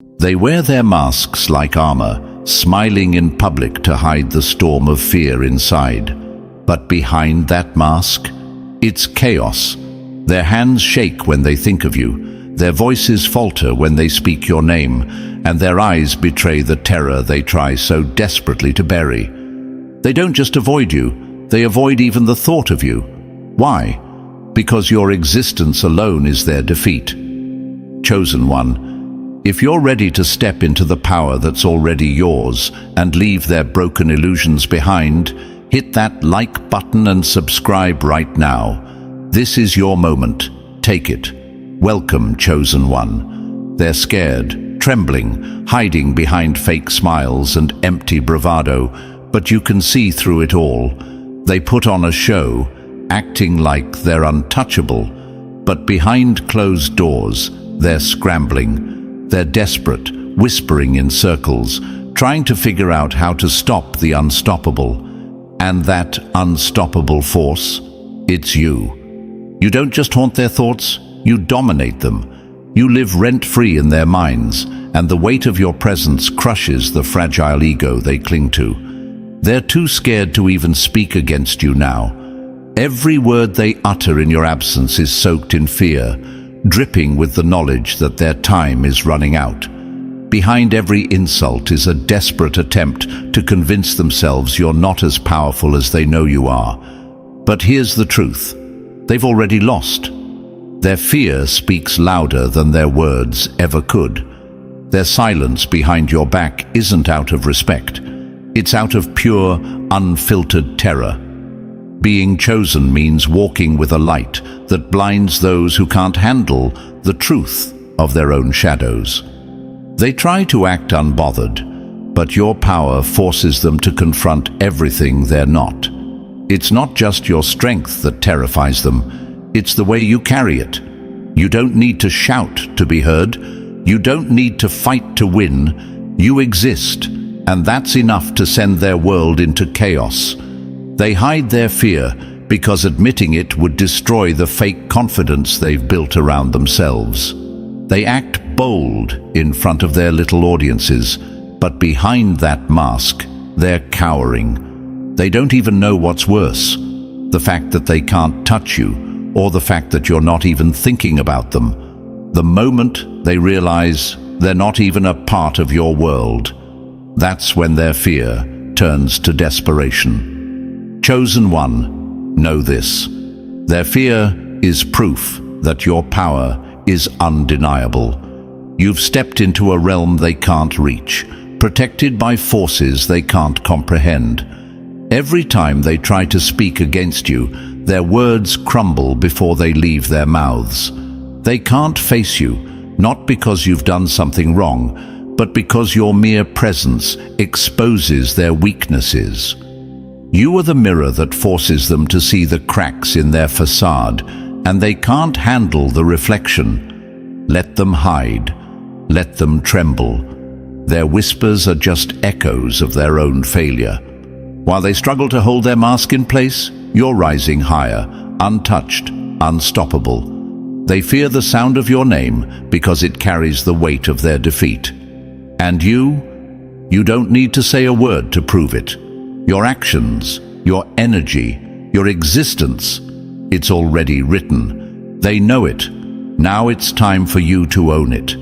They wear their masks like armor, smiling in public to hide the storm of fear inside. But behind that mask, it's chaos. Their hands shake when they think of you, their voices falter when they speak your name, and their eyes betray the terror they try so desperately to bury. They don't just avoid you, they avoid even the thought of you. Why? Because your existence alone is their defeat. Chosen one, if you're ready to step into the power that's already yours and leave their broken illusions behind, hit that like button and subscribe right now. This is your moment. Take it. Welcome, Chosen One. They're scared, trembling, hiding behind fake smiles and empty bravado, but you can see through it all. They put on a show, acting like they're untouchable, but behind closed doors, they're scrambling. They're desperate, whispering in circles, trying to figure out how to stop the unstoppable. And that unstoppable force, it's you. You don't just haunt their thoughts, you dominate them. You live rent-free in their minds, and the weight of your presence crushes the fragile ego they cling to. They're too scared to even speak against you now. Every word they utter in your absence is soaked in fear, dripping with the knowledge that their time is running out. Behind every insult is a desperate attempt to convince themselves you're not as powerful as they know you are. But here's the truth. They've already lost. Their fear speaks louder than their words ever could. Their silence behind your back isn't out of respect. It's out of pure, unfiltered terror. Being chosen means walking with a light that blinds those who can't handle the truth of their own shadows. They try to act unbothered, but your power forces them to confront everything they're not. It's not just your strength that terrifies them, it's the way you carry it. You don't need to shout to be heard. You don't need to fight to win. You exist, and that's enough to send their world into chaos. They hide their fear because admitting it would destroy the fake confidence they've built around themselves. They act bold in front of their little audiences, but behind that mask, they're cowering. They don't even know what's worse, the fact that they can't touch you, or the fact that you're not even thinking about them. The moment they realize they're not even a part of your world, that's when their fear turns to desperation. Chosen One, know this. Their fear is proof that your power is undeniable. You've stepped into a realm they can't reach, protected by forces they can't comprehend. Every time they try to speak against you, their words crumble before they leave their mouths. They can't face you, not because you've done something wrong, but because your mere presence exposes their weaknesses. You are the mirror that forces them to see the cracks in their facade, and they can't handle the reflection. Let them hide. Let them tremble. Their whispers are just echoes of their own failure. While they struggle to hold their mask in place, you're rising higher, untouched, unstoppable. They fear the sound of your name because it carries the weight of their defeat. And you don't need to say a word to prove it. Your actions, your energy, your existence, it's already written. They know it. Now it's time for you to own it.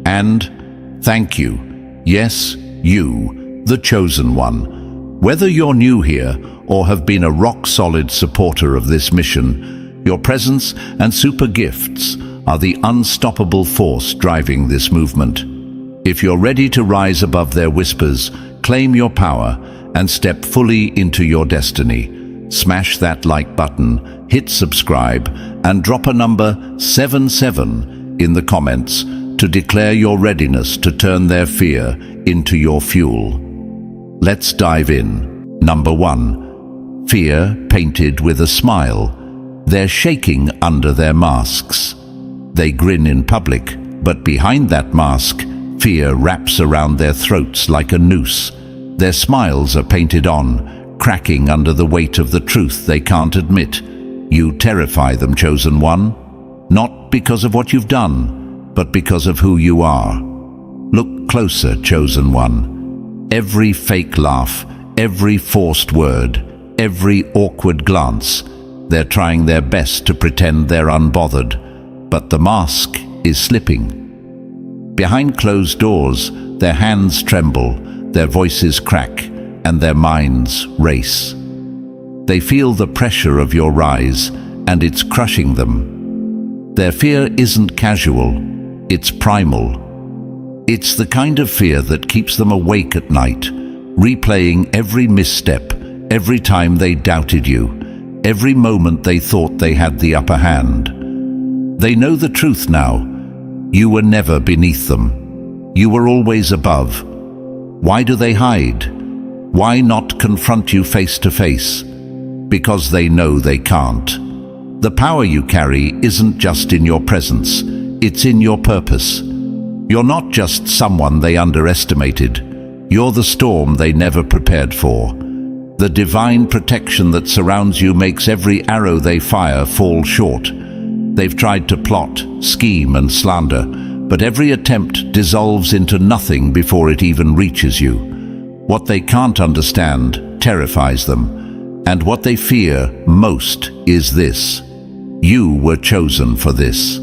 And thank you. Yes, you, the chosen one. Whether you're new here or have been a rock-solid supporter of this mission, your presence and super gifts are the unstoppable force driving this movement. If you're ready to rise above their whispers, claim your power, and step fully into your destiny, smash that like button, hit subscribe, and drop a number 77 in the comments to declare your readiness to turn their fear into your fuel. Let's dive in. Number 1. Fear painted with a smile. They're shaking under their masks. They grin in public, but behind that mask, fear wraps around their throats like a noose. Their smiles are painted on, cracking under the weight of the truth they can't admit. You terrify them, chosen one, not because of what you've done, but because of who you are. Look closer, chosen one. Every fake laugh, every forced word, every awkward glance, they're trying their best to pretend they're unbothered, but the mask is slipping. Behind closed doors, their hands tremble, their voices crack, and their minds race. They feel the pressure of your rise, and it's crushing them. Their fear isn't casual, it's primal. It's the kind of fear that keeps them awake at night, replaying every misstep, every time they doubted you, every moment they thought they had the upper hand. They know the truth now. You were never beneath them. You were always above. Why do they hide? Why not confront you face to face? Because they know they can't. The power you carry isn't just in your presence, it's in your purpose. You're not just someone they underestimated. You're the storm they never prepared for. The divine protection that surrounds you makes every arrow they fire fall short. They've tried to plot, scheme, and slander, but every attempt dissolves into nothing before it even reaches you. What they can't understand terrifies them, and what they fear most is this: you were chosen for this.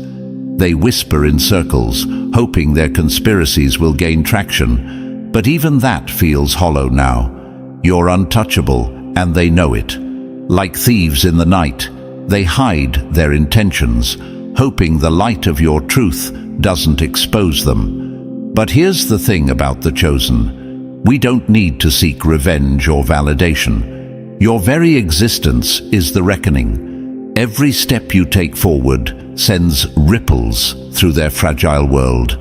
They whisper in circles, hoping their conspiracies will gain traction, but even that feels hollow now. You're untouchable, and they know it. Like thieves in the night, they hide their intentions, hoping the light of your truth doesn't expose them. But here's the thing about the chosen: we don't need to seek revenge or validation. Your very existence is the reckoning. Every step you take forward sends ripples through their fragile world,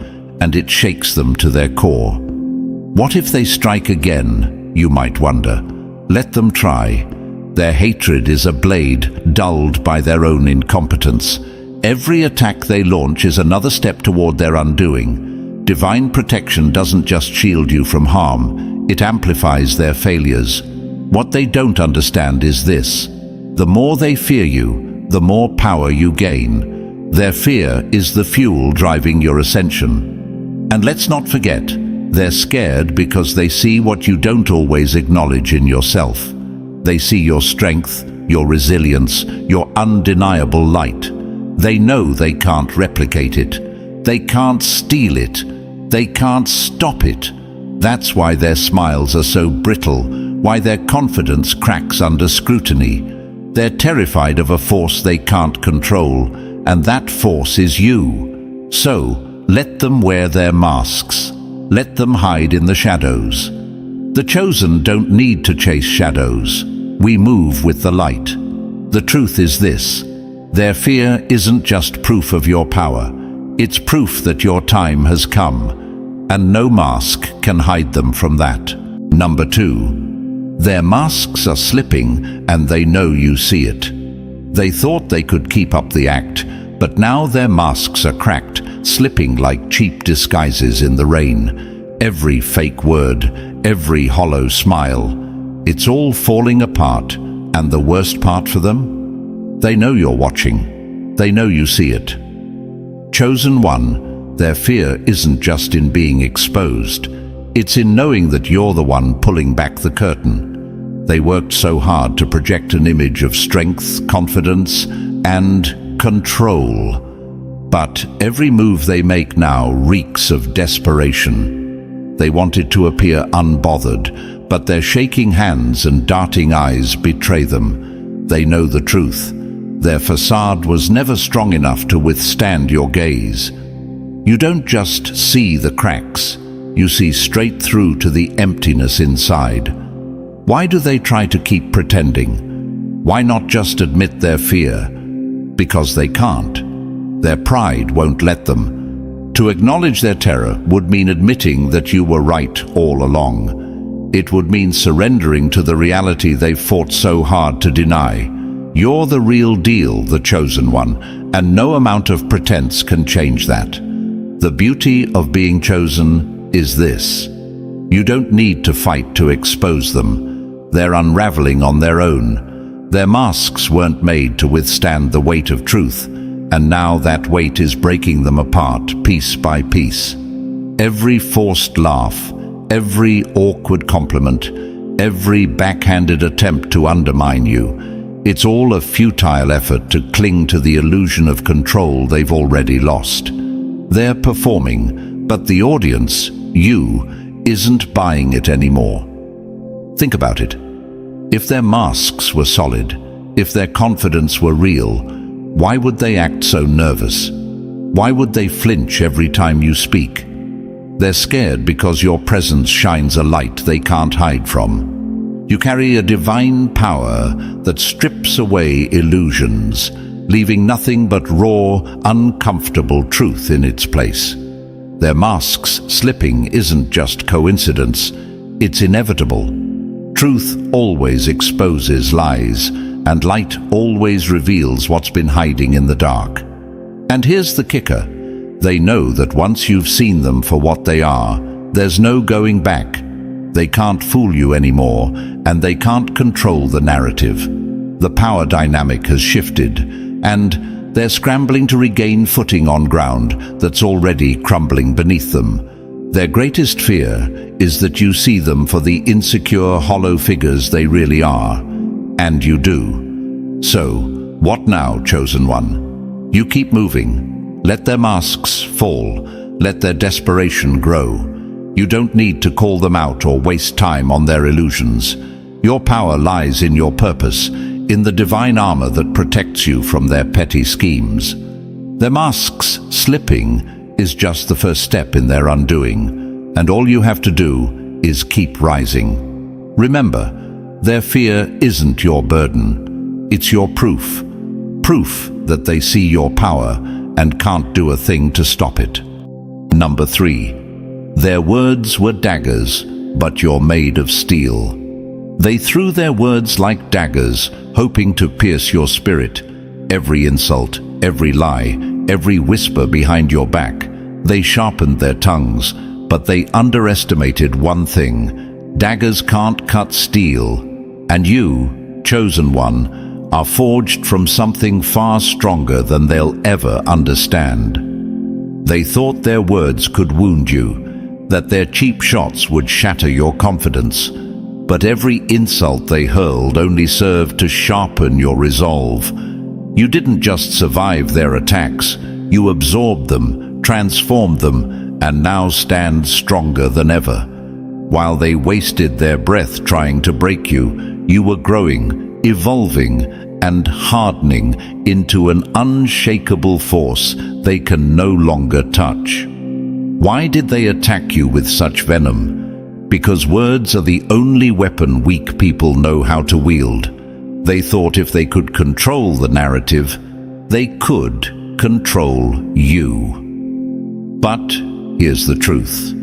and it shakes them to their core. What if they strike again, you might wonder? Let them try. Their hatred is a blade dulled by their own incompetence. Every attack they launch is another step toward their undoing. Divine protection doesn't just shield you from harm, it amplifies their failures. What they don't understand is this: the more they fear you, the more power you gain. Their fear is the fuel driving your ascension. And let's not forget, they're scared because they see what you don't always acknowledge in yourself. They see your strength, your resilience, your undeniable light. They know they can't replicate it. They can't steal it. They can't stop it. That's why their smiles are so brittle, why their confidence cracks under scrutiny. They're terrified of a force they can't control, and that force is you. So, let them wear their masks. Let them hide in the shadows. The chosen don't need to chase shadows. We move with the light. The truth is this: their fear isn't just proof of your power. It's proof that your time has come, and no mask can hide them from that. Number 2. Their masks are slipping, and they know you see it. They thought they could keep up the act, but now their masks are cracked, slipping like cheap disguises in the rain. Every fake word, every hollow smile, it's all falling apart, and the worst part for them? They know you're watching. They know you see it. Chosen one, their fear isn't just in being exposed. It's in knowing that you're the one pulling back the curtain. They worked so hard to project an image of strength, confidence, and control. But every move they make now reeks of desperation. They wanted to appear unbothered, but their shaking hands and darting eyes betray them. They know the truth. Their facade was never strong enough to withstand your gaze. You don't just see the cracks, you see straight through to the emptiness inside. Why do they try to keep pretending? Why not just admit their fear? Because they can't. Their pride won't let them. To acknowledge their terror would mean admitting that you were right all along. It would mean surrendering to the reality they've fought so hard to deny. You're the real deal, the chosen one, and no amount of pretense can change that. The beauty of being chosen is this: you don't need to fight to expose them. They're unraveling on their own. Their masks weren't made to withstand the weight of truth, and now that weight is breaking them apart piece by piece. Every forced laugh, every awkward compliment, every backhanded attempt to undermine you, it's all a futile effort to cling to the illusion of control they've already lost. They're performing, but the audience, you, isn't buying it anymore. Think about it. If their masks were solid, if their confidence were real, why would they act so nervous? Why would they flinch every time you speak? They're scared because your presence shines a light they can't hide from. You carry a divine power that strips away illusions, leaving nothing but raw, uncomfortable truth in its place. Their masks slipping isn't just coincidence, it's inevitable. Truth always exposes lies, and light always reveals what's been hiding in the dark. And here's the kicker. They know that once you've seen them for what they are, there's no going back. They can't fool you anymore, and they can't control the narrative. The power dynamic has shifted, and they're scrambling to regain footing on ground that's already crumbling beneath them. Their greatest fear is that you see them for the insecure, hollow figures they really are. And you do. So, what now, chosen one? You keep moving. Let their masks fall. Let their desperation grow. You don't need to call them out or waste time on their illusions. Your power lies in your purpose, in the divine armor that protects you from their petty schemes. Their masks slipping is just the first step in their undoing, and all you have to do is keep rising. Remember, their fear isn't your burden. It's your proof. Proof that they see your power and can't do a thing to stop it. Number 3. Their words were daggers, but you're made of steel. They threw their words like daggers, hoping to pierce your spirit. Every insult, every lie, every whisper behind your back. They sharpened their tongues, but they underestimated one thing. Daggers can't cut steel, and you, chosen one, are forged from something far stronger than they'll ever understand. They thought their words could wound you, that their cheap shots would shatter your confidence, but every insult they hurled only served to sharpen your resolve. You didn't just survive their attacks, you absorbed them, transformed them, and now stand stronger than ever. While they wasted their breath trying to break you, you were growing, evolving, and hardening into an unshakable force they can no longer touch. Why did they attack you with such venom? Because words are the only weapon weak people know how to wield. They thought if they could control the narrative, they could control you. But here's the truth.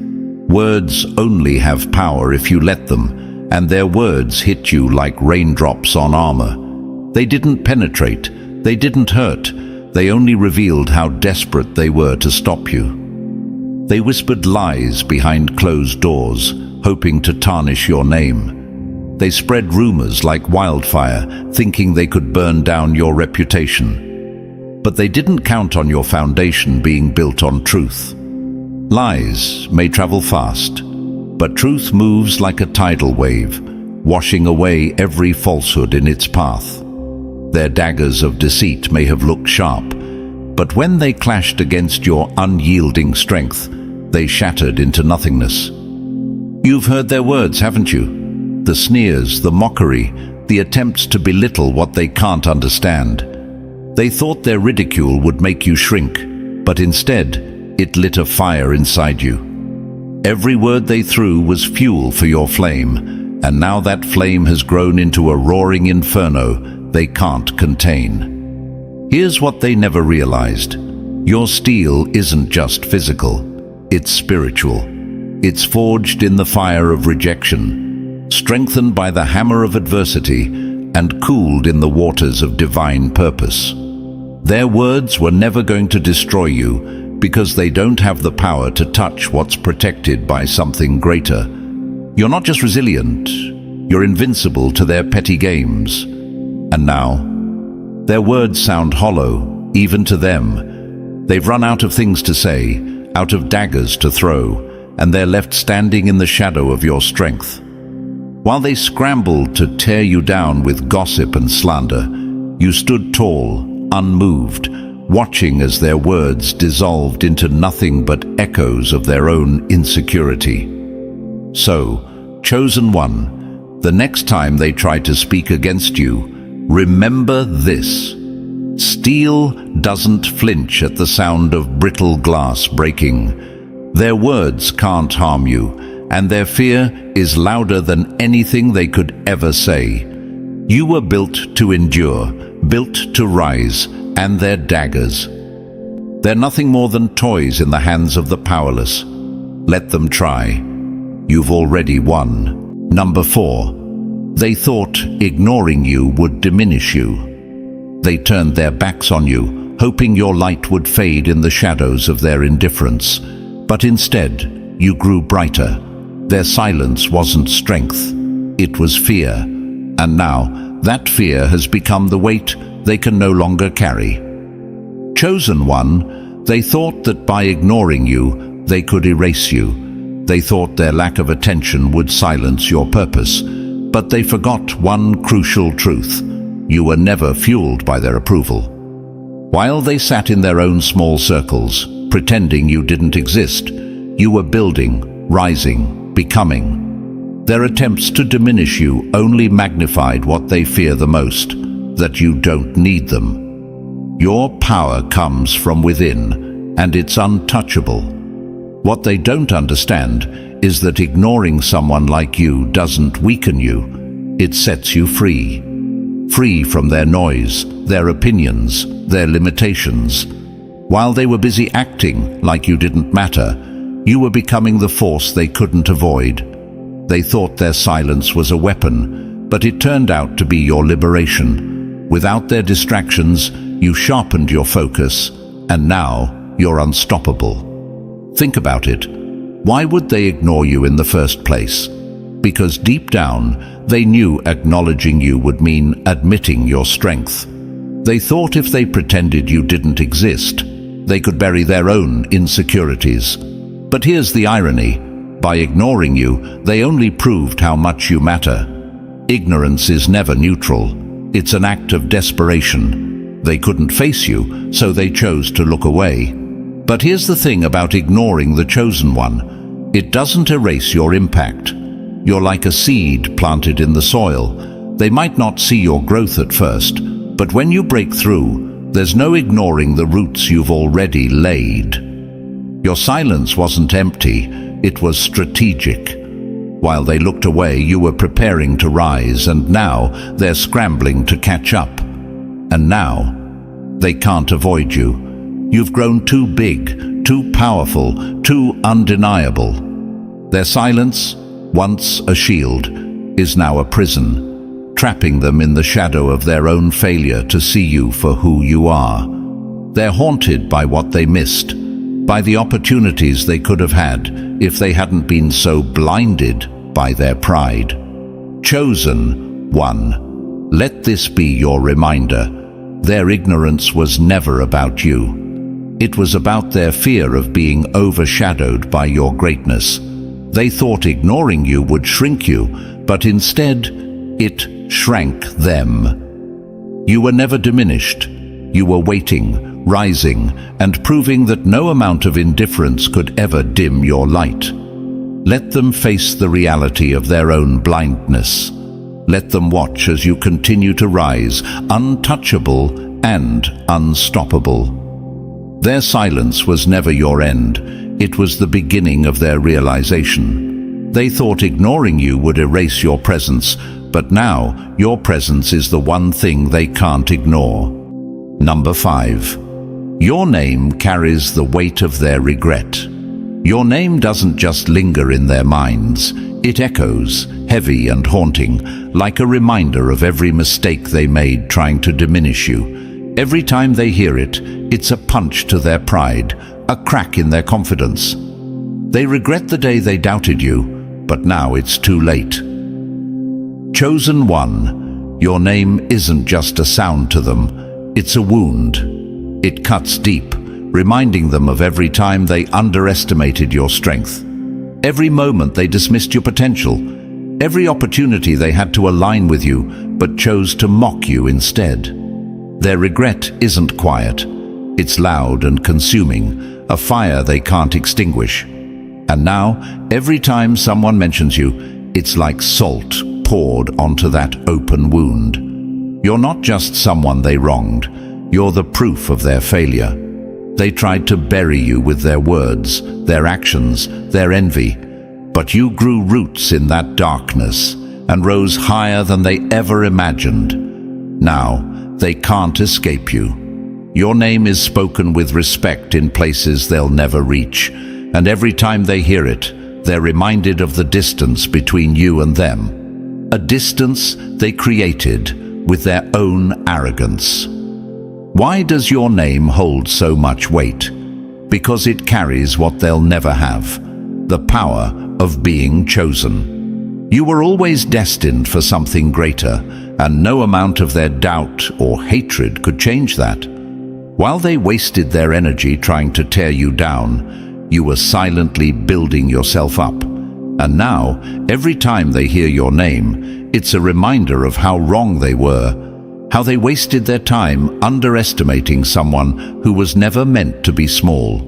Words only have power if you let them, and their words hit you like raindrops on armor. They didn't penetrate, they didn't hurt, they only revealed how desperate they were to stop you. They whispered lies behind closed doors, hoping to tarnish your name. They spread rumors like wildfire, thinking they could burn down your reputation. But they didn't count on your foundation being built on truth. Lies may travel fast, but truth moves like a tidal wave, washing away every falsehood in its path. Their daggers of deceit may have looked sharp, but when they clashed against your unyielding strength, they shattered into nothingness. You've heard their words, haven't you? The sneers, the mockery, the attempts to belittle what they can't understand. They thought their ridicule would make you shrink, but instead, it lit a fire inside you. Every word they threw was fuel for your flame, and now that flame has grown into a roaring inferno they can't contain. Here's what they never realized. Your steel isn't just physical, it's spiritual. It's forged in the fire of rejection, strengthened by the hammer of adversity, and cooled in the waters of divine purpose. Their words were never going to destroy you because they don't have the power to touch what's protected by something greater. You're not just resilient, you're invincible to their petty games. And now, their words sound hollow, even to them. They've run out of things to say, out of daggers to throw, and they're left standing in the shadow of your strength. While they scrambled to tear you down with gossip and slander, you stood tall, unmoved, watching as their words dissolved into nothing but echoes of their own insecurity. So, chosen one, the next time they try to speak against you, remember this. Steel doesn't flinch at the sound of brittle glass breaking. Their words can't harm you, and their fear is louder than anything they could ever say. You were built to endure, built to rise, and they're daggers. They're nothing more than toys in the hands of the powerless. Let them try. You've already won. Number 4. They thought ignoring you would diminish you. They turned their backs on you, hoping your light would fade in the shadows of their indifference. But instead, you grew brighter. Their silence wasn't strength, it was fear. And now, that fear has become the weight they can no longer carry. Chosen one, they thought that by ignoring you, they could erase you. They thought their lack of attention would silence your purpose. But they forgot one crucial truth. You were never fueled by their approval. While they sat in their own small circles, pretending you didn't exist, you were building, rising, becoming. Their attempts to diminish you only magnified what they fear the most, that you don't need them. Your power comes from within, and it's untouchable. What they don't understand is that ignoring someone like you doesn't weaken you, it sets you free. Free from their noise, their opinions, their limitations. While they were busy acting like you didn't matter, you were becoming the force they couldn't avoid. They thought their silence was a weapon, but it turned out to be your liberation. Without their distractions, you sharpened your focus, and now you're unstoppable. Think about it. Why would they ignore you in the first place? Because deep down, they knew acknowledging you would mean admitting your strength. They thought if they pretended you didn't exist, they could bury their own insecurities. But here's the irony. By ignoring you, they only proved how much you matter. Ignorance is never neutral. It's an act of desperation. They couldn't face you, so they chose to look away. But here's the thing about ignoring the chosen one. It doesn't erase your impact. You're like a seed planted in the soil. They might not see your growth at first, but when you break through, there's no ignoring the roots you've already laid. Your silence wasn't empty, it was strategic. While they looked away, you were preparing to rise, and now they're scrambling to catch up. And now, they can't avoid you. You've grown too big, too powerful, too undeniable. Their silence, once a shield, is now a prison, trapping them in the shadow of their own failure to see you for who you are. They're haunted by what they missed, by the opportunities they could have had if they hadn't been so blinded by their pride. Chosen one, let this be your reminder. Their ignorance was never about you. It was about their fear of being overshadowed by your greatness. They thought ignoring you would shrink you, but instead, it shrank them. You were never diminished. You were waiting, rising, and proving that no amount of indifference could ever dim your light. Let them face the reality of their own blindness. Let them watch as you continue to rise, untouchable and unstoppable. Their silence was never your end. It was the beginning of their realization. They thought ignoring you would erase your presence, but now your presence is the one thing they can't ignore. Number 5. Your name carries the weight of their regret. Your name doesn't just linger in their minds. It echoes, heavy and haunting, like a reminder of every mistake they made trying to diminish you. Every time they hear it, it's a punch to their pride, a crack in their confidence. They regret the day they doubted you, but now it's too late. Chosen one, your name isn't just a sound to them, it's a wound. It cuts deep, reminding them of every time they underestimated your strength. Every moment they dismissed your potential. Every opportunity they had to align with you, but chose to mock you instead. Their regret isn't quiet. It's loud and consuming, a fire they can't extinguish. And now, every time someone mentions you, it's like salt poured onto that open wound. You're not just someone they wronged. You're the proof of their failure. They tried to bury you with their words, their actions, their envy. But you grew roots in that darkness and rose higher than they ever imagined. Now, they can't escape you. Your name is spoken with respect in places they'll never reach, and every time they hear it, they're reminded of the distance between you and them. A distance they created with their own arrogance. Why does your name hold so much weight? Because it carries what they'll never have: the power of being chosen. You were always destined for something greater, and no amount of their doubt or hatred could change that. While they wasted their energy trying to tear you down, you were silently building yourself up. And now, every time they hear your name, it's a reminder of how wrong they were, how they wasted their time underestimating someone who was never meant to be small.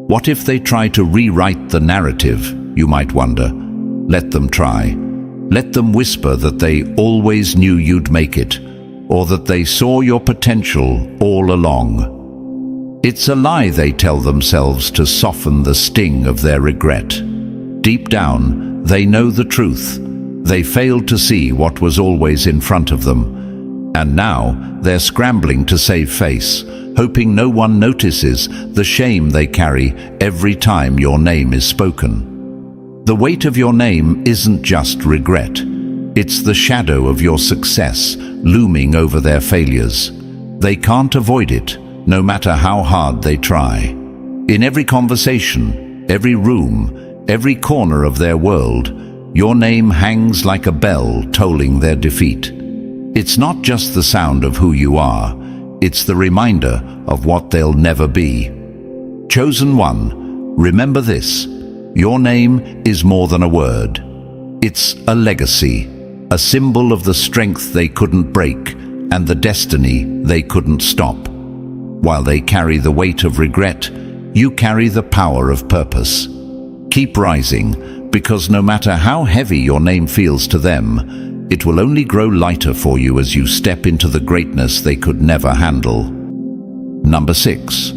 What if they try to rewrite the narrative, you might wonder? Let them try. Let them whisper that they always knew you'd make it, or that they saw your potential all along. It's a lie they tell themselves to soften the sting of their regret. Deep down, they know the truth. They failed to see what was always in front of them. And now, they're scrambling to save face, hoping no one notices the shame they carry every time your name is spoken. The weight of your name isn't just regret. It's the shadow of your success looming over their failures. They can't avoid it, no matter how hard they try. In every conversation, every room, every corner of their world, your name hangs like a bell tolling their defeat. It's not just the sound of who you are, it's the reminder of what they'll never be. Chosen one, remember this: your name is more than a word. It's a legacy, a symbol of the strength they couldn't break and the destiny they couldn't stop. While they carry the weight of regret, you carry the power of purpose. Keep rising, because no matter how heavy your name feels to them, it will only grow lighter for you as you step into the greatness they could never handle. Number 6.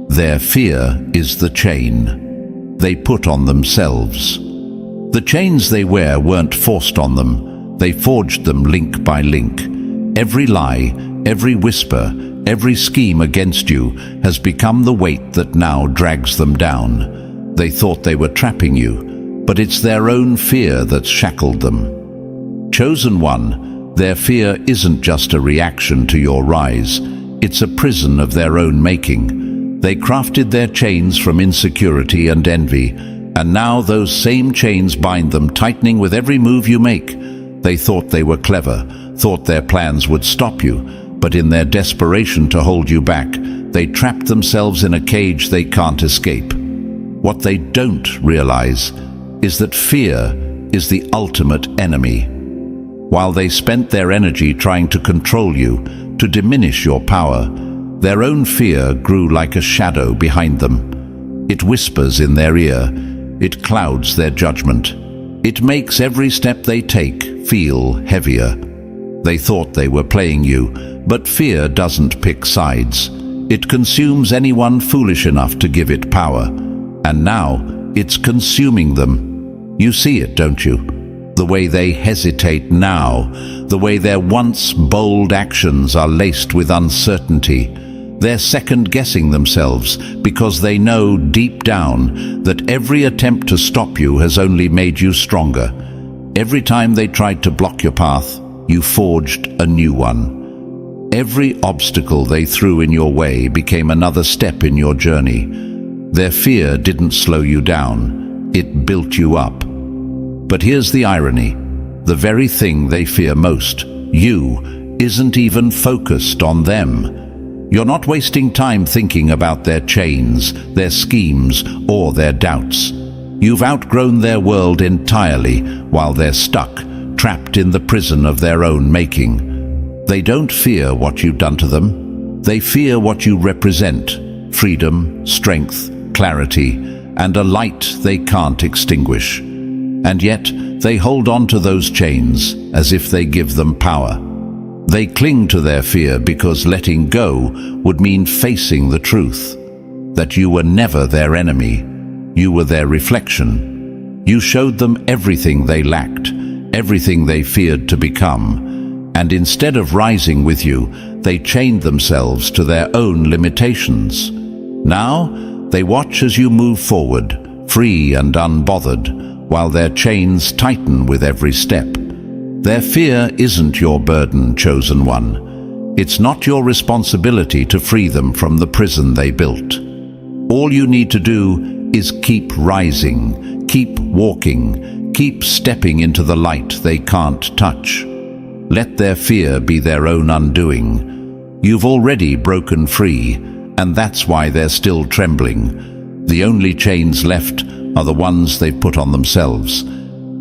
Their fear is the chain they put on themselves. The chains they wear weren't forced on them. They forged them link by link. Every lie, every whisper, every scheme against you has become the weight that now drags them down. They thought they were trapping you, but it's their own fear that's shackled them. Chosen one, their fear isn't just a reaction to your rise. It's a prison of their own making. They crafted their chains from insecurity and envy, and now those same chains bind them, tightening with every move you make. They thought they were clever, thought their plans would stop you, but in their desperation to hold you back, they trapped themselves in a cage they can't escape. What they don't realize is that fear is the ultimate enemy. While they spent their energy trying to control you, to diminish your power, their own fear grew like a shadow behind them. It whispers in their ear. It clouds their judgment. It makes every step they take feel heavier. They thought they were playing you, but fear doesn't pick sides. It consumes anyone foolish enough to give it power. And now, it's consuming them. You see it, don't you? The way they hesitate now, the way their once bold actions are laced with uncertainty. They're second-guessing themselves because they know deep down that every attempt to stop you has only made you stronger. Every time they tried to block your path, you forged a new one. Every obstacle they threw in your way became another step in your journey. Their fear didn't slow you down, it built you up. But here's the irony. The very thing they fear most, you, isn't even focused on them. You're not wasting time thinking about their chains, their schemes, or their doubts. You've outgrown their world entirely while they're stuck, trapped in the prison of their own making. They don't fear what you've done to them. They fear what you represent: freedom, strength, clarity, and a light they can't extinguish. And yet, they hold on to those chains as if they give them power. They cling to their fear because letting go would mean facing the truth, that you were never their enemy. You were their reflection. You showed them everything they lacked, everything they feared to become, and instead of rising with you, they chained themselves to their own limitations. Now, they watch as you move forward, free and unbothered, while their chains tighten with every step. Their fear isn't your burden, chosen one. It's not your responsibility to free them from the prison they built. All you need to do is keep rising, keep walking, keep stepping into the light they can't touch. Let their fear be their own undoing. You've already broken free, and that's why they're still trembling. The only chains left are the ones they've put on themselves.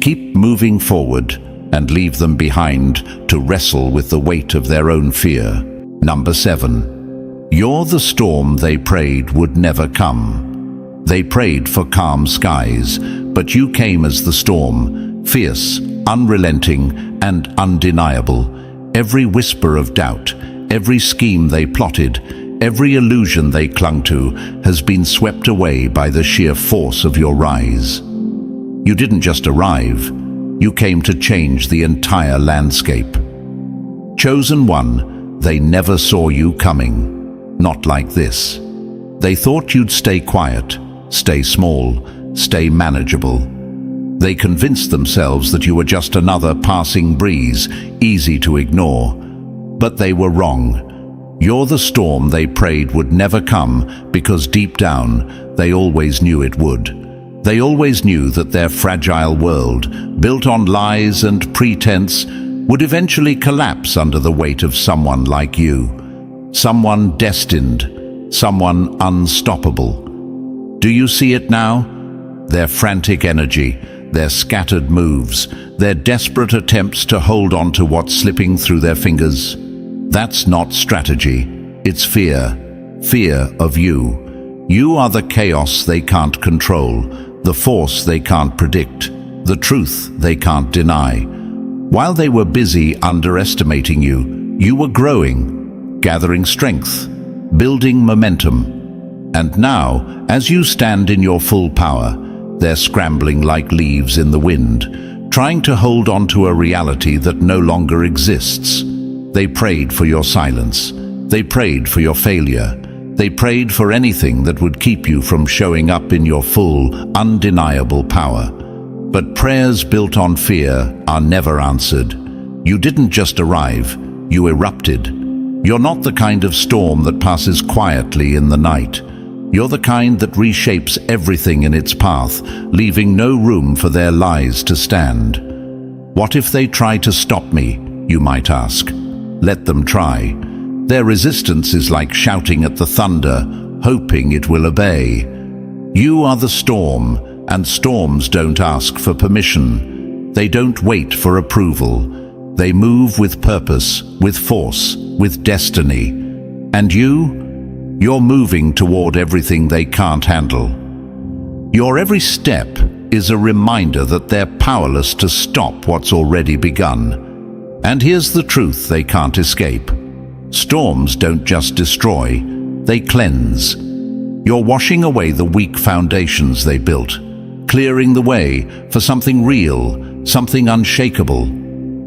Keep moving forward and leave them behind to wrestle with the weight of their own fear. Number 7. You're the storm they prayed would never come. They prayed for calm skies, but you came as the storm, fierce, unrelenting, and undeniable. Every whisper of doubt, every scheme they plotted, every illusion they clung to has been swept away by the sheer force of your rise. You didn't just arrive, you came to change the entire landscape. Chosen one, they never saw you coming. Not like this. They thought you'd stay quiet, stay small, stay manageable. They convinced themselves that you were just another passing breeze, easy to ignore. But they were wrong. You're the storm they prayed would never come because deep down, they always knew it would. They always knew that their fragile world, built on lies and pretense, would eventually collapse under the weight of someone like you. Someone destined, someone unstoppable. Do you see it now? Their frantic energy, their scattered moves, their desperate attempts to hold on to what's slipping through their fingers. That's not strategy, it's fear. Fear of you. You are the chaos they can't control, the force they can't predict, the truth they can't deny. While they were busy underestimating you, you were growing, gathering strength, building momentum. And now, as you stand in your full power, they're scrambling like leaves in the wind, trying to hold on to a reality that no longer exists. They prayed for your silence. They prayed for your failure. They prayed for anything that would keep you from showing up in your full, undeniable power. But prayers built on fear are never answered. You didn't just arrive, you erupted. You're not the kind of storm that passes quietly in the night. You're the kind that reshapes everything in its path, leaving no room for their lies to stand. What if they try to stop me, you might ask. Let them try. Their resistance is like shouting at the thunder, hoping it will obey. You are the storm, and storms don't ask for permission. They don't wait for approval. They move with purpose, with force, with destiny. And you're moving toward everything they can't handle. Your every step is a reminder that they're powerless to stop what's already begun. And here's the truth they can't escape. Storms don't just destroy, they cleanse. You're washing away the weak foundations they built, clearing the way for something real, something unshakable.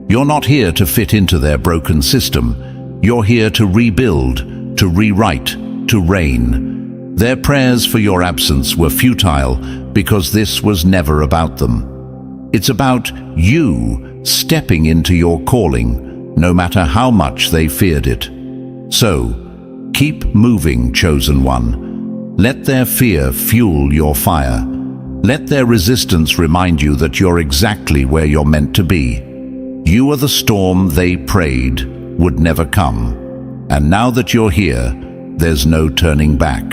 You're not here to fit into their broken system. You're here to rebuild, to rewrite, to reign. Their prayers for your absence were futile because this was never about them. It's about you stepping into your calling, no matter how much they feared it. So, keep moving, chosen one. Let their fear fuel your fire. Let their resistance remind you that you're exactly where you're meant to be. You are the storm they prayed would never come. And now that you're here, there's no turning back.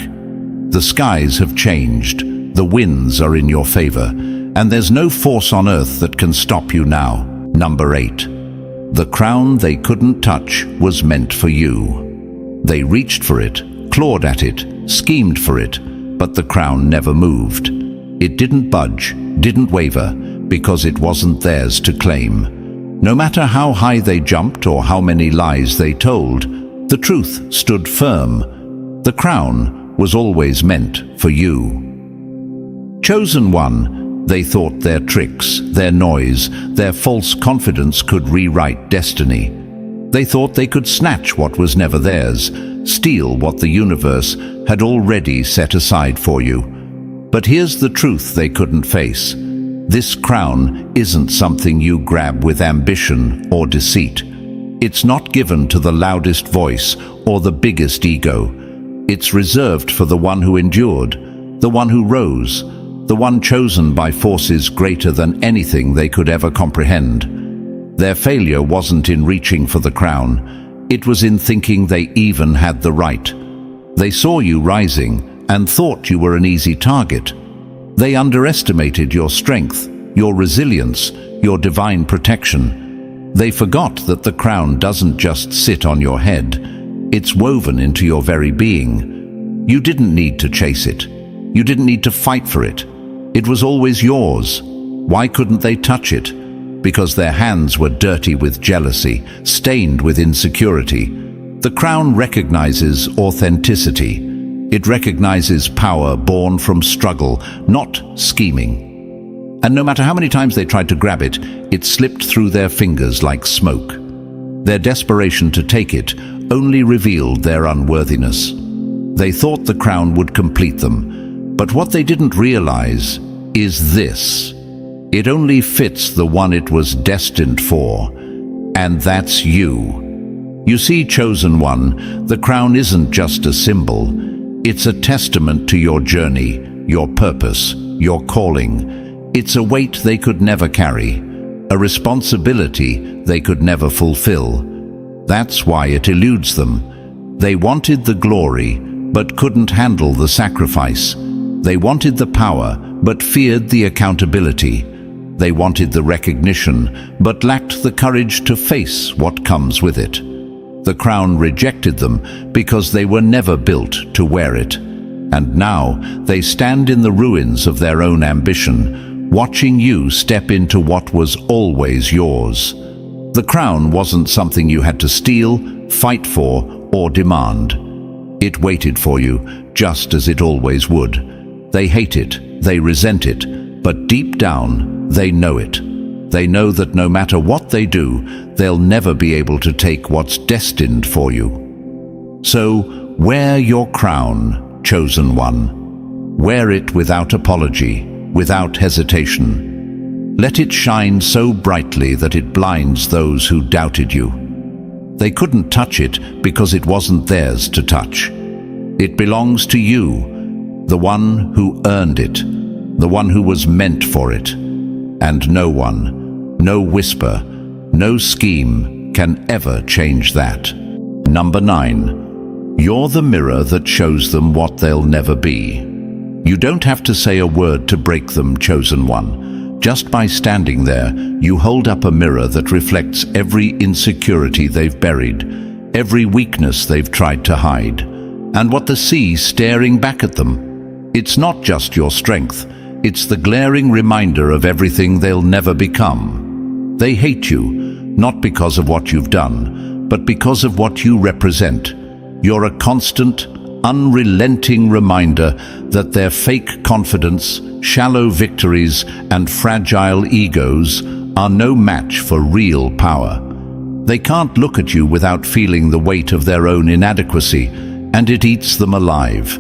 The skies have changed, the winds are in your favor, and there's no force on earth that can stop you now. Number 8. The crown they couldn't touch was meant for you. They reached for it, clawed at it, schemed for it, but the crown never moved. It didn't budge, didn't waver, because it wasn't theirs to claim. No matter how high they jumped or how many lies they told, the truth stood firm. The crown was always meant for you. Chosen one, they thought their tricks, their noise, their false confidence could rewrite destiny. They thought they could snatch what was never theirs, steal what the universe had already set aside for you. But here's the truth they couldn't face. This crown isn't something you grab with ambition or deceit. It's not given to the loudest voice or the biggest ego. It's reserved for the one who endured, the one who rose, the one chosen by forces greater than anything they could ever comprehend. Their failure wasn't in reaching for the crown. It was in thinking they even had the right. They saw you rising and thought you were an easy target. They underestimated your strength, your resilience, your divine protection. They forgot that the crown doesn't just sit on your head. It's woven into your very being. You didn't need to chase it. You didn't need to fight for it. It was always yours. Why couldn't they touch it? Because their hands were dirty with jealousy, stained with insecurity. The crown recognizes authenticity. It recognizes power born from struggle, not scheming. And no matter how many times they tried to grab it, it slipped through their fingers like smoke. Their desperation to take it only revealed their unworthiness. They thought the crown would complete them, but what they didn't realize is this. It only fits the one it was destined for, and that's you. You see, chosen one, the crown isn't just a symbol. It's a testament to your journey, your purpose, your calling. It's a weight they could never carry, a responsibility they could never fulfill. That's why it eludes them. They wanted the glory, but couldn't handle the sacrifice. They wanted the power, but feared the accountability. They wanted the recognition, but lacked the courage to face what comes with it. The crown rejected them because they were never built to wear it. And now they stand in the ruins of their own ambition, watching you step into what was always yours. The crown wasn't something you had to steal, fight for, or demand. It waited for you, just as it always would. They hate it, they resent it, but deep down, they know it. They know that no matter what they do, they'll never be able to take what's destined for you. So, wear your crown, chosen one. Wear it without apology, without hesitation. Let it shine so brightly that it blinds those who doubted you. They couldn't touch it because it wasn't theirs to touch. It belongs to you, the one who earned it, the one who was meant for it. And no one, no whisper, no scheme can ever change that. Number 9. You're the mirror that shows them what they'll never be. You don't have to say a word to break them, chosen one. Just by standing there, you hold up a mirror that reflects every insecurity they've buried, every weakness they've tried to hide, and what they see staring back at them. It's not just your strength. It's the glaring reminder of everything they'll never become. They hate you, not because of what you've done, but because of what you represent. You're a constant, unrelenting reminder that their fake confidence, shallow victories, and fragile egos are no match for real power. They can't look at you without feeling the weight of their own inadequacy, and it eats them alive.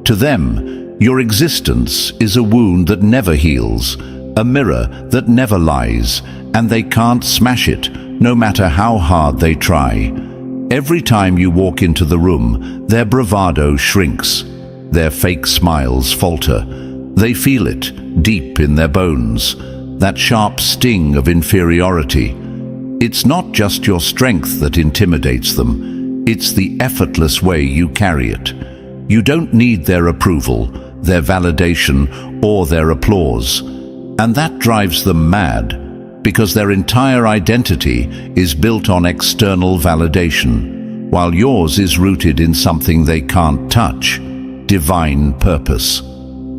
To them, your existence is a wound that never heals, a mirror that never lies, and they can't smash it, no matter how hard they try. Every time you walk into the room, their bravado shrinks, their fake smiles falter. They feel it, deep in their bones, that sharp sting of inferiority. It's not just your strength that intimidates them, It's the effortless way you carry it. You don't need their approval, their validation, or their applause. And that drives them mad, because their entire identity is built on external validation, while yours is rooted in something they can't touch: divine purpose.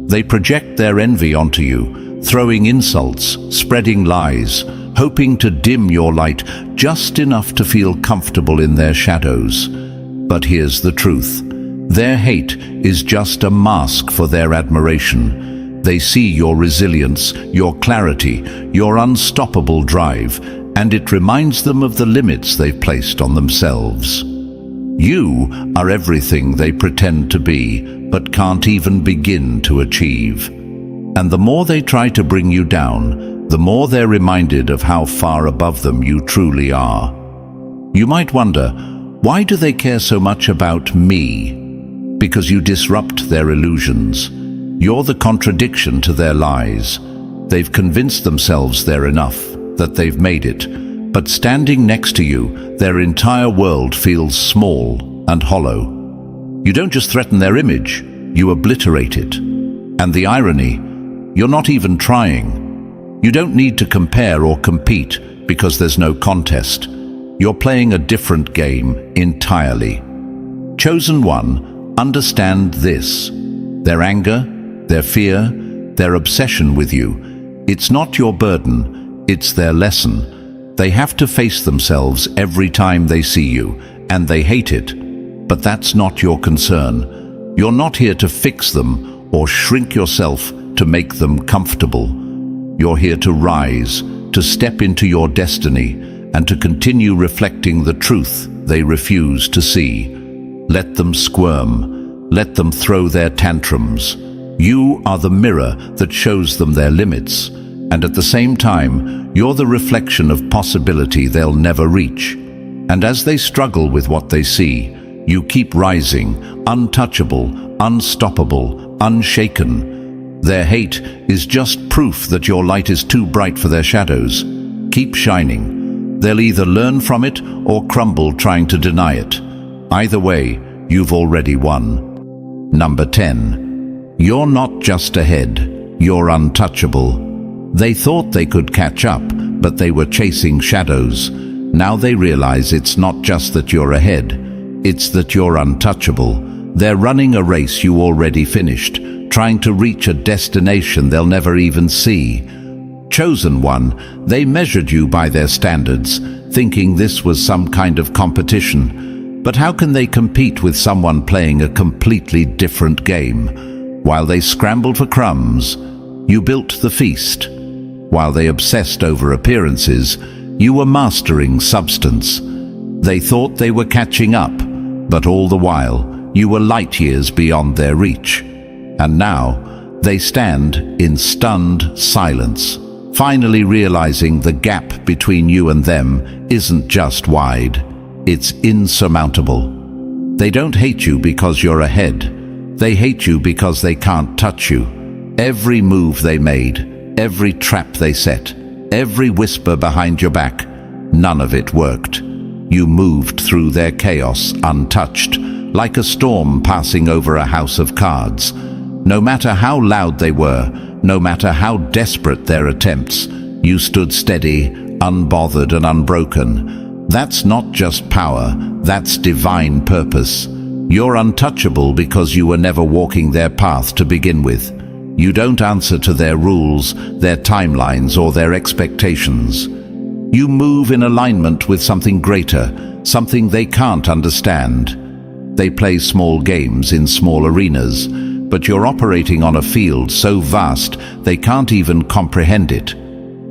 They project their envy onto you, throwing insults, spreading lies, hoping to dim your light just enough to feel comfortable in their shadows. But here's the truth. Their hate is just a mask for their admiration. They see your resilience, your clarity, your unstoppable drive, and it reminds them of the limits they've placed on themselves. You are everything they pretend to be, but can't even begin to achieve. And the more they try to bring you down, the more they're reminded of how far above them you truly are. You might wonder, why do they care so much about me? Because you disrupt their illusions. You're the contradiction to their lies. They've convinced themselves they're enough, that they've made it. But standing next to you, their entire world feels small and hollow. You don't just threaten their image, you obliterate it. And the irony, you're not even trying. You don't need to compare or compete because there's no contest. You're playing a different game entirely. Chosen one, understand this. Their anger, their fear, their obsession with you, it's not your burden, it's their lesson. They have to face themselves every time they see you, and they hate it. But that's not your concern. You're not here to fix them or shrink yourself to make them comfortable. You're here to rise, to step into your destiny, and to continue reflecting the truth they refuse to see. Let them squirm. Let them throw their tantrums. You are the mirror that shows them their limits, and at the same time, you're the reflection of possibility they'll never reach. And as they struggle with what they see, you keep rising, untouchable, unstoppable, unshaken. Their hate is just proof that your light is too bright for their shadows. Keep shining. They'll either learn from it or crumble trying to deny it. Either way, you've already won. Number 10. You're not just ahead, you're untouchable. They thought they could catch up, but they were chasing shadows. Now they realize it's not just that you're ahead, it's that you're untouchable. They're running a race you already finished, trying to reach a destination they'll never even see. Chosen one, they measured you by their standards, thinking this was some kind of competition. But how can they compete with someone playing a completely different game? While they scrambled for crumbs, you built the feast. While they obsessed over appearances, you were mastering substance. They thought they were catching up, but all the while, you were light years beyond their reach. And now, they stand in stunned silence, finally realizing the gap between you and them isn't just wide, it's insurmountable. They don't hate you because you're ahead. They hate you because they can't touch you. Every move they made, every trap they set, every whisper behind your back, none of it worked. You moved through their chaos untouched, like a storm passing over a house of cards. No matter how loud they were, no matter how desperate their attempts, you stood steady, unbothered and unbroken. That's not just power, that's divine purpose. You're untouchable because you were never walking their path to begin with. You don't answer to their rules, their timelines, or their expectations. You move in alignment with something greater, something they can't understand. They play small games in small arenas, but you're operating on a field so vast they can't even comprehend it.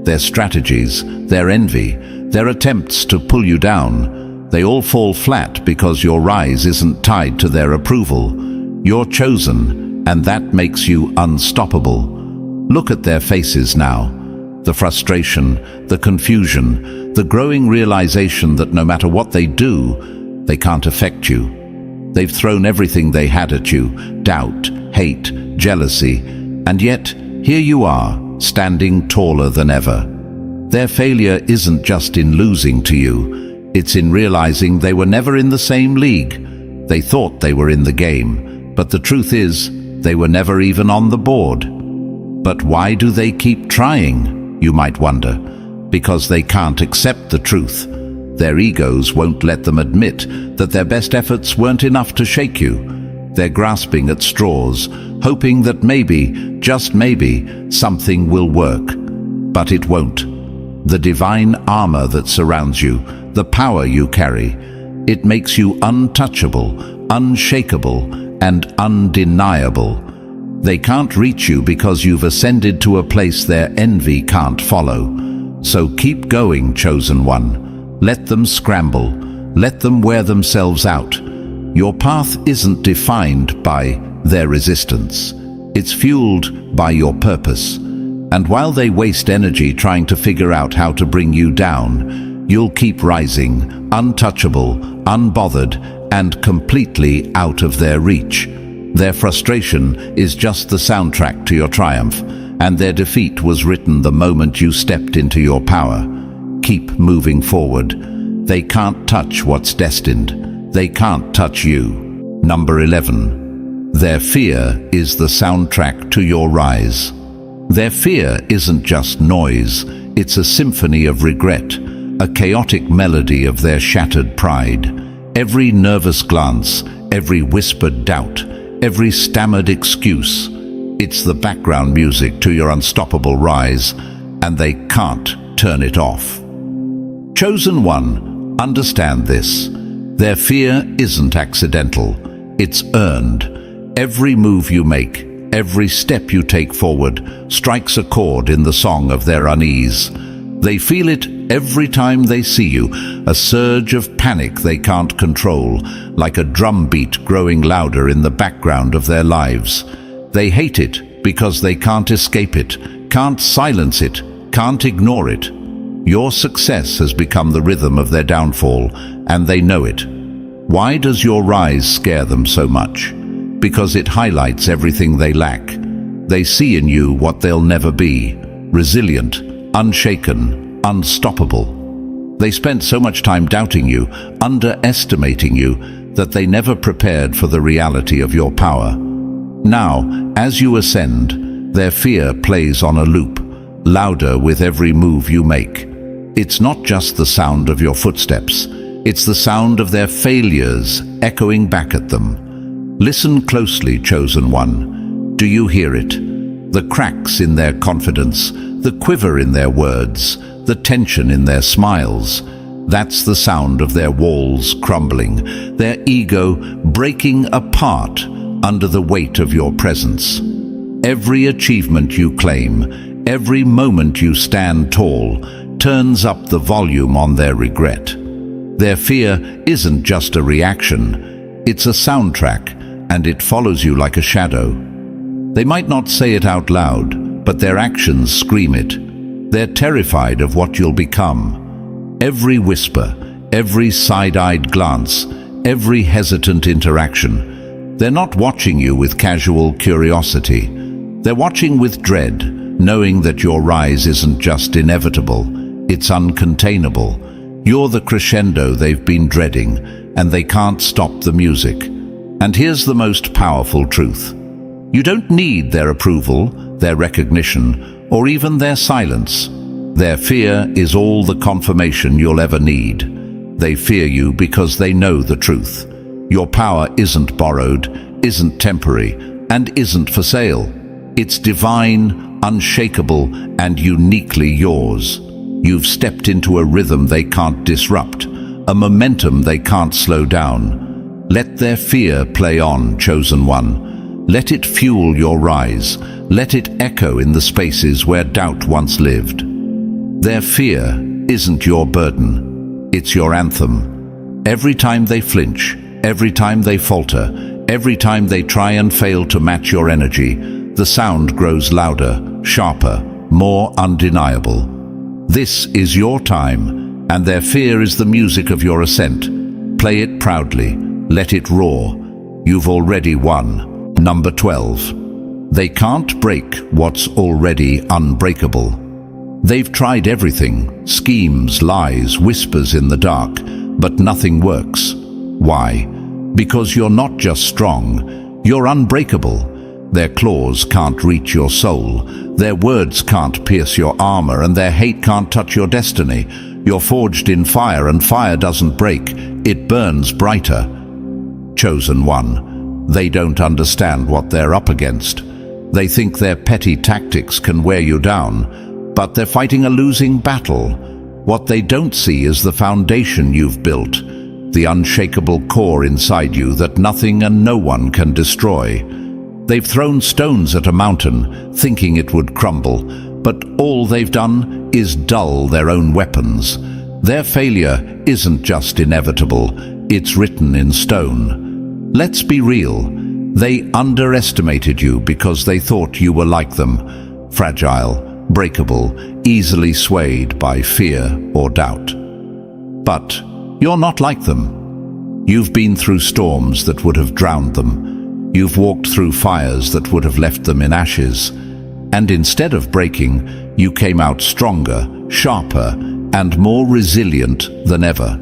Their strategies, their envy, their attempts to pull you down, they all fall flat because your rise isn't tied to their approval. You're chosen, and that makes you unstoppable. Look at their faces now. The frustration, the confusion, the growing realization that no matter what they do, they can't affect you. They've thrown everything they had at you, doubt, hate, jealousy, and yet here you are, standing taller than ever. Their failure isn't just in losing to you, It's in realizing they were never in the same league. They thought they were in the game, but the truth is, they were never even on the board. But why do they keep trying, you might wonder? Because they can't accept the truth. Their egos won't let them admit that their best efforts weren't enough to shake you. They're grasping at straws, hoping that maybe, just maybe, something will work. But it won't. The divine armor that surrounds you, the power you carry, it makes you untouchable, unshakable, and undeniable. They can't reach you because you've ascended to a place their envy can't follow. So keep going, chosen one. Let them scramble. Let them wear themselves out. Your path isn't defined by their resistance. It's fueled by your purpose. And while they waste energy trying to figure out how to bring you down, you'll keep rising, untouchable, unbothered, and completely out of their reach. Their frustration is just the soundtrack to your triumph, and their defeat was written the moment you stepped into your power. Keep moving forward. They can't touch what's destined. They can't touch you. Number 11. Their fear is the soundtrack to your rise. Their fear isn't just noise, it's a symphony of regret, a chaotic melody of their shattered pride. Every nervous glance, every whispered doubt, every stammered excuse, it's the background music to your unstoppable rise, and they can't turn it off. Chosen one, understand this. Their fear isn't accidental, it's earned. Every move you make, every step you take forward, strikes a chord in the song of their unease. They feel it every time they see you, a surge of panic they can't control, like a drumbeat growing louder in the background of their lives. They hate it because they can't escape it, can't silence it, can't ignore it. Your success has become the rhythm of their downfall, and they know it. Why does your rise scare them so much? Because it highlights everything they lack. They see in you what they'll never be: resilient, unshaken, unstoppable. They spent so much time doubting you, underestimating you, that they never prepared for the reality of your power. Now, as you ascend, their fear plays on a loop, louder with every move you make. It's not just the sound of your footsteps, it's the sound of their failures echoing back at them. Listen closely, chosen one. Do you hear it? The cracks in their confidence, the quiver in their words, the tension in their smiles. That's the sound of their walls crumbling, their ego breaking apart under the weight of your presence. Every achievement you claim, every moment you stand tall, turns up the volume on their regret. Their fear isn't just a reaction, it's a soundtrack, and it follows you like a shadow. They might not say it out loud, but their actions scream it. They're terrified of what you'll become. Every whisper, every side-eyed glance, every hesitant interaction. They're not watching you with casual curiosity. They're watching with dread, knowing that your rise isn't just inevitable, it's uncontainable. You're the crescendo they've been dreading, and they can't stop the music. And here's the most powerful truth. You don't need their approval, their recognition, or even their silence. Their fear is all the confirmation you'll ever need. They fear you because they know the truth. Your power isn't borrowed, isn't temporary, and isn't for sale. It's divine, unshakable, and uniquely yours. You've stepped into a rhythm they can't disrupt, a momentum they can't slow down. Let their fear play on, chosen one. Let it fuel your rise. Let it echo in the spaces where doubt once lived. Their fear isn't your burden. It's your anthem. Every time they flinch, every time they falter, every time they try and fail to match your energy, the sound grows louder, sharper, more undeniable. This is your time, and their fear is the music of your ascent. Play it proudly. Let it roar. You've already won. Number 12. They can't break what's already unbreakable. They've tried everything: schemes, lies, whispers in the dark, but nothing works. Why? Because you're not just strong, you're unbreakable. Their claws can't reach your soul, their words can't pierce your armor, and their hate can't touch your destiny. You're forged in fire, and fire doesn't break, it burns brighter. Chosen one, they don't understand what they're up against. They think their petty tactics can wear you down, but they're fighting a losing battle. What they don't see is the foundation you've built, the unshakable core inside you that nothing and no one can destroy. They've thrown stones at a mountain, thinking it would crumble, but all they've done is dull their own weapons. Their failure isn't just inevitable, it's written in stone. Let's be real, they underestimated you because they thought you were like them, fragile, breakable, easily swayed by fear or doubt. But you're not like them. You've been through storms that would have drowned them. You've walked through fires that would have left them in ashes. And instead of breaking, you came out stronger, sharper, and more resilient than ever.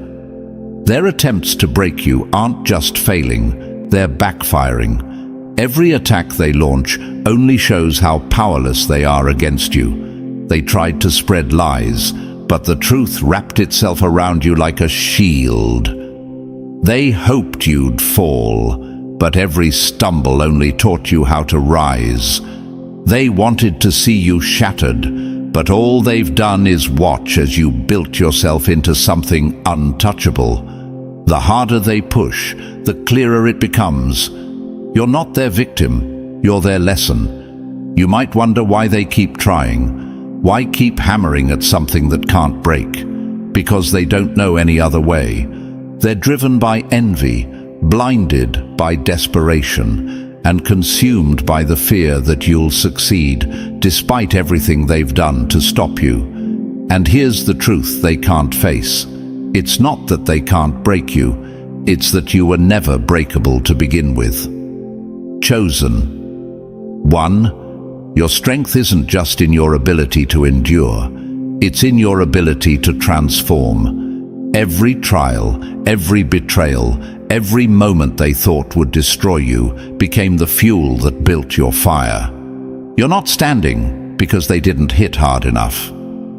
Their attempts to break you aren't just failing, they're backfiring. Every attack they launch only shows how powerless they are against you. They tried to spread lies, but the truth wrapped itself around you like a shield. They hoped you'd fall, but every stumble only taught you how to rise. They wanted to see you shattered, but all they've done is watch as you built yourself into something untouchable. The harder they push, the clearer it becomes. You're not their victim, you're their lesson. You might wonder why they keep trying. Why keep hammering at something that can't break? Because they don't know any other way. They're driven by envy, blinded by desperation, and consumed by the fear that you'll succeed, despite everything they've done to stop you. And here's the truth they can't face. It's not that they can't break you, it's that you were never breakable to begin with. Chosen. 1. Your strength isn't just in your ability to endure, it's in your ability to transform. Every trial, every betrayal, every moment they thought would destroy you became the fuel that built your fire. You're not standing because they didn't hit hard enough.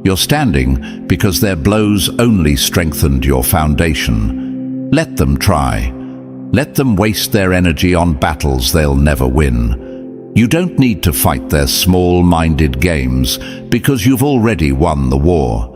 You're standing because their blows only strengthened your foundation. Let them try. Let them waste their energy on battles they'll never win. You don't need to fight their small-minded games because you've already won the war.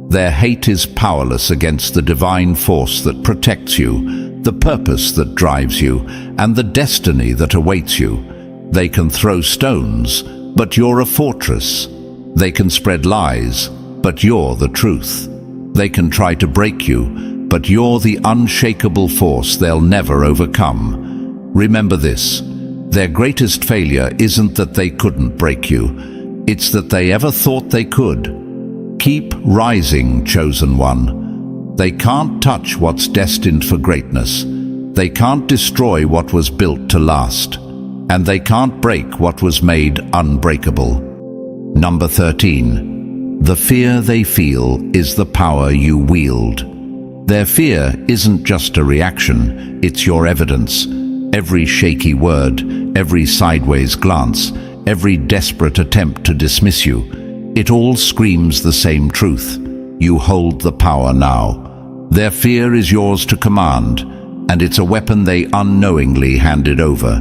Their hate is powerless against the divine force that protects you, the purpose that drives you, and the destiny that awaits you. They can throw stones, but you're a fortress. They can spread lies, but you're the truth. They can try to break you, but you're the unshakable force they'll never overcome. Remember this, their greatest failure isn't that they couldn't break you, it's that they ever thought they could. Keep rising, chosen one. They can't touch what's destined for greatness. They can't destroy what was built to last. And they can't break what was made unbreakable. Number 13. The fear they feel is the power you wield. Their fear isn't just a reaction, it's your evidence. Every shaky word, every sideways glance, every desperate attempt to dismiss you, it all screams the same truth. You hold the power now. Their fear is yours to command, and it's a weapon they unknowingly handed over.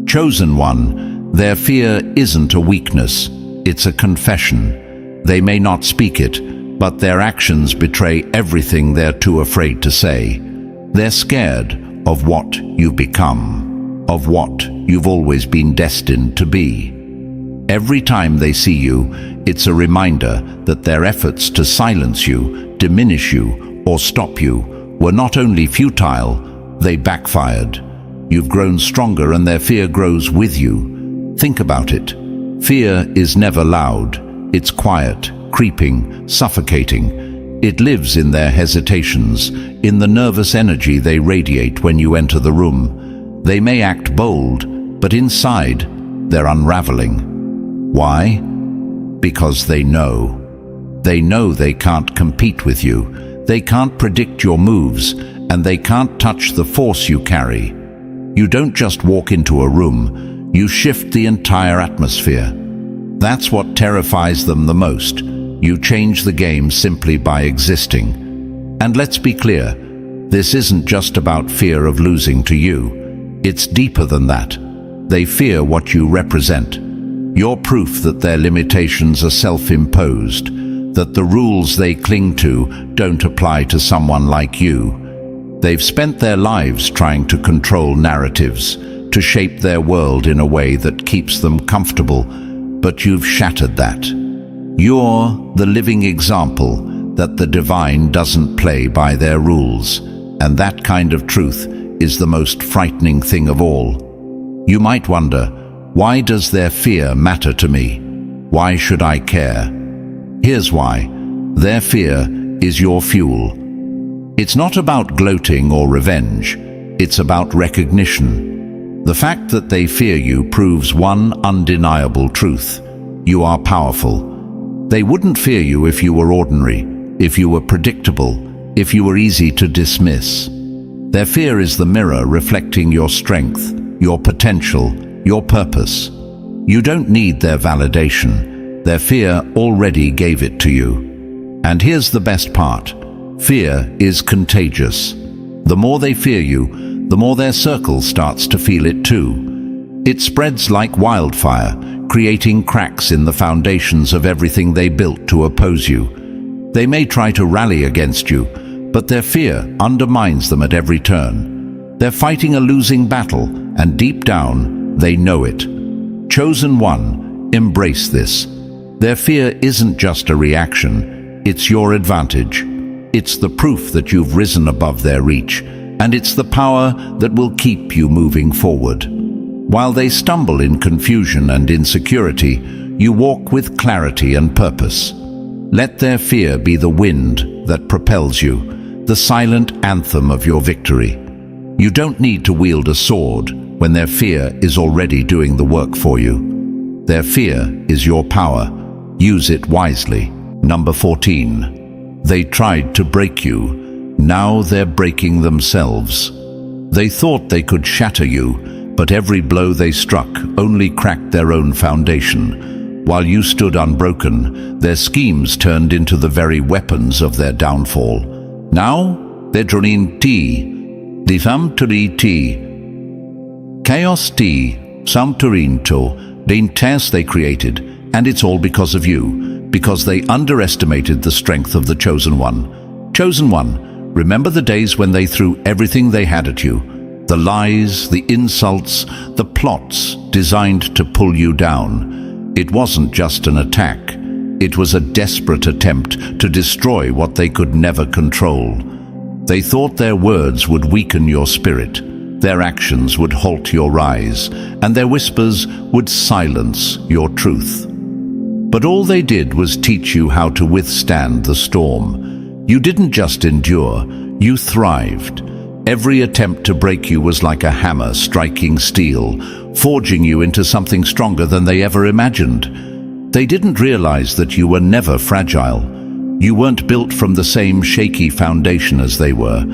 Chosen one, their fear isn't a weakness, it's a confession. They may not speak it, but their actions betray everything they're too afraid to say. They're scared of what you've become, of what you've always been destined to be. Every time they see you, it's a reminder that their efforts to silence you, diminish you, or stop you were not only futile, they backfired. You've grown stronger and their fear grows with you. Think about it. Fear is never loud. It's quiet, creeping, suffocating. It lives in their hesitations, in the nervous energy they radiate when you enter the room. They may act bold, but inside, they're unraveling. Why? Because they know. They know they can't compete with you. They can't predict your moves, and they can't touch the force you carry. You don't just walk into a room, you shift the entire atmosphere. That's what terrifies them the most. You change the game simply by existing. And let's be clear, this isn't just about fear of losing to you. It's deeper than that. They fear what you represent. You're proof that their limitations are self-imposed, that the rules they cling to don't apply to someone like you. They've spent their lives trying to control narratives, to shape their world in a way that keeps them comfortable, but you've shattered that. You're the living example that the divine doesn't play by their rules, and that kind of truth is the most frightening thing of all. You might wonder, why does their fear matter to me? Why should I care? Here's why. Their fear is your fuel. It's not about gloating or revenge. It's about recognition. The fact that they fear you proves one undeniable truth. You are powerful. They wouldn't fear you if you were ordinary, if you were predictable, if you were easy to dismiss. Their fear is the mirror reflecting your strength, your potential, your purpose. You don't need their validation. Their fear already gave it to you. And here's the best part. Fear is contagious. The more they fear you, the more their circle starts to feel it too. It spreads like wildfire, creating cracks in the foundations of everything they built to oppose you. They may try to rally against you, but their fear undermines them at every turn. They're fighting a losing battle, and deep down, they know it. Chosen one, embrace this. Their fear isn't just a reaction, it's your advantage. It's the proof that you've risen above their reach, and it's the power that will keep you moving forward. While they stumble in confusion and insecurity, you walk with clarity and purpose. Let their fear be the wind that propels you, the silent anthem of your victory. You don't need to wield a sword when their fear is already doing the work for you. Their fear is your power. Use it wisely. Number 14. They tried to break you. Now they're breaking themselves. They thought they could shatter you, but every blow they struck only cracked their own foundation. While you stood unbroken, their schemes turned into the very weapons of their downfall. Now, they're drawing di famturi ti. Chaos ti, samturinto, the entire they created, and it's all because of you, because they underestimated the strength of the Chosen One. Chosen One, remember the days when they threw everything they had at you? The lies, the insults, the plots designed to pull you down. It wasn't just an attack. It was a desperate attempt to destroy what they could never control. They thought their words would weaken your spirit, their actions would halt your rise, and their whispers would silence your truth. But all they did was teach you how to withstand the storm. You didn't just endure, you thrived. Every attempt to break you was like a hammer striking steel, forging you into something stronger than they ever imagined. They didn't realize that you were never fragile. You weren't built from the same shaky foundation as they were.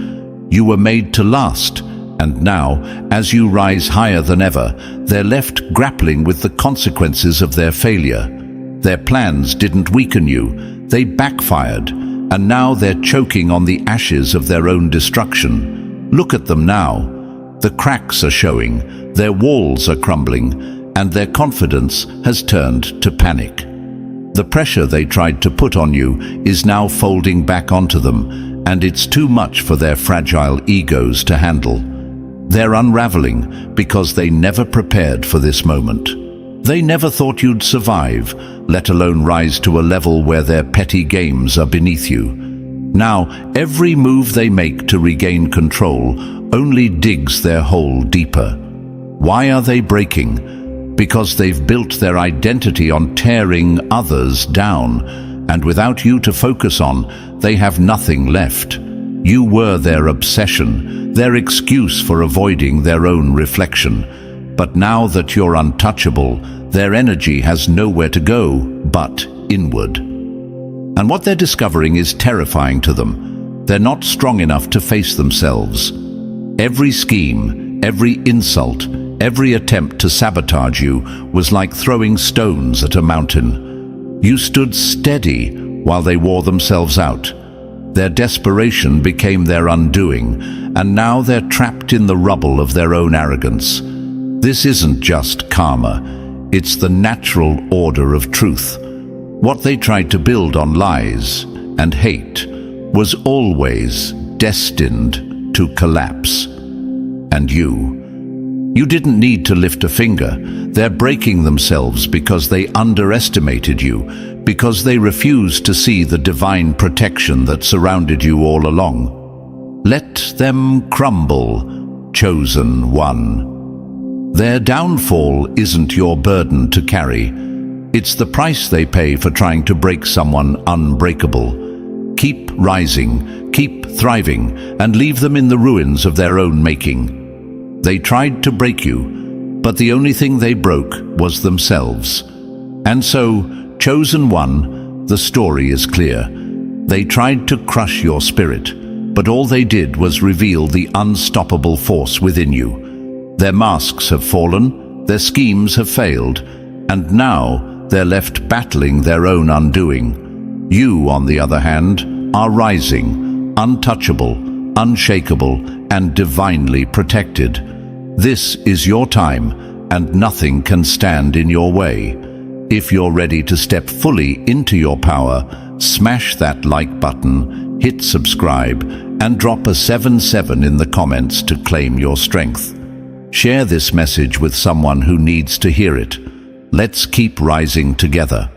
You were made to last. And now, as you rise higher than ever, they're left grappling with the consequences of their failure. Their plans didn't weaken you, they backfired, and now they're choking on the ashes of their own destruction. Look at them now. The cracks are showing, their walls are crumbling, and their confidence has turned to panic. The pressure they tried to put on you is now folding back onto them, and it's too much for their fragile egos to handle. They're unraveling because they never prepared for this moment. They never thought you'd survive, let alone rise to a level where their petty games are beneath you. Now, every move they make to regain control only digs their hole deeper. Why are they breaking? Because they've built their identity on tearing others down, and without you to focus on, they have nothing left. You were their obsession, their excuse for avoiding their own reflection. But now that you're untouchable, their energy has nowhere to go but inward. And what they're discovering is terrifying to them. They're not strong enough to face themselves. Every scheme, every insult, every attempt to sabotage you was like throwing stones at a mountain. You stood steady while they wore themselves out. Their desperation became their undoing, and now they're trapped in the rubble of their own arrogance. This isn't just karma, it's the natural order of truth. What they tried to build on lies and hate was always destined to collapse. And you didn't need to lift a finger. They're breaking themselves because they underestimated you, because they refused to see the divine protection that surrounded you all along. Let them crumble, chosen one. Their downfall isn't your burden to carry. It's the price they pay for trying to break someone unbreakable. Keep rising, keep thriving, and leave them in the ruins of their own making. They tried to break you, but the only thing they broke was themselves. And so, chosen one, the story is clear. They tried to crush your spirit, but all they did was reveal the unstoppable force within you. Their masks have fallen, their schemes have failed, and now they're left battling their own undoing. You, on the other hand, are rising, untouchable, unshakable, and divinely protected. This is your time, and nothing can stand in your way. If you're ready to step fully into your power, smash that like button, hit subscribe, and drop a 77 in the comments to claim your strength. Share this message with someone who needs to hear it. Let's keep rising together.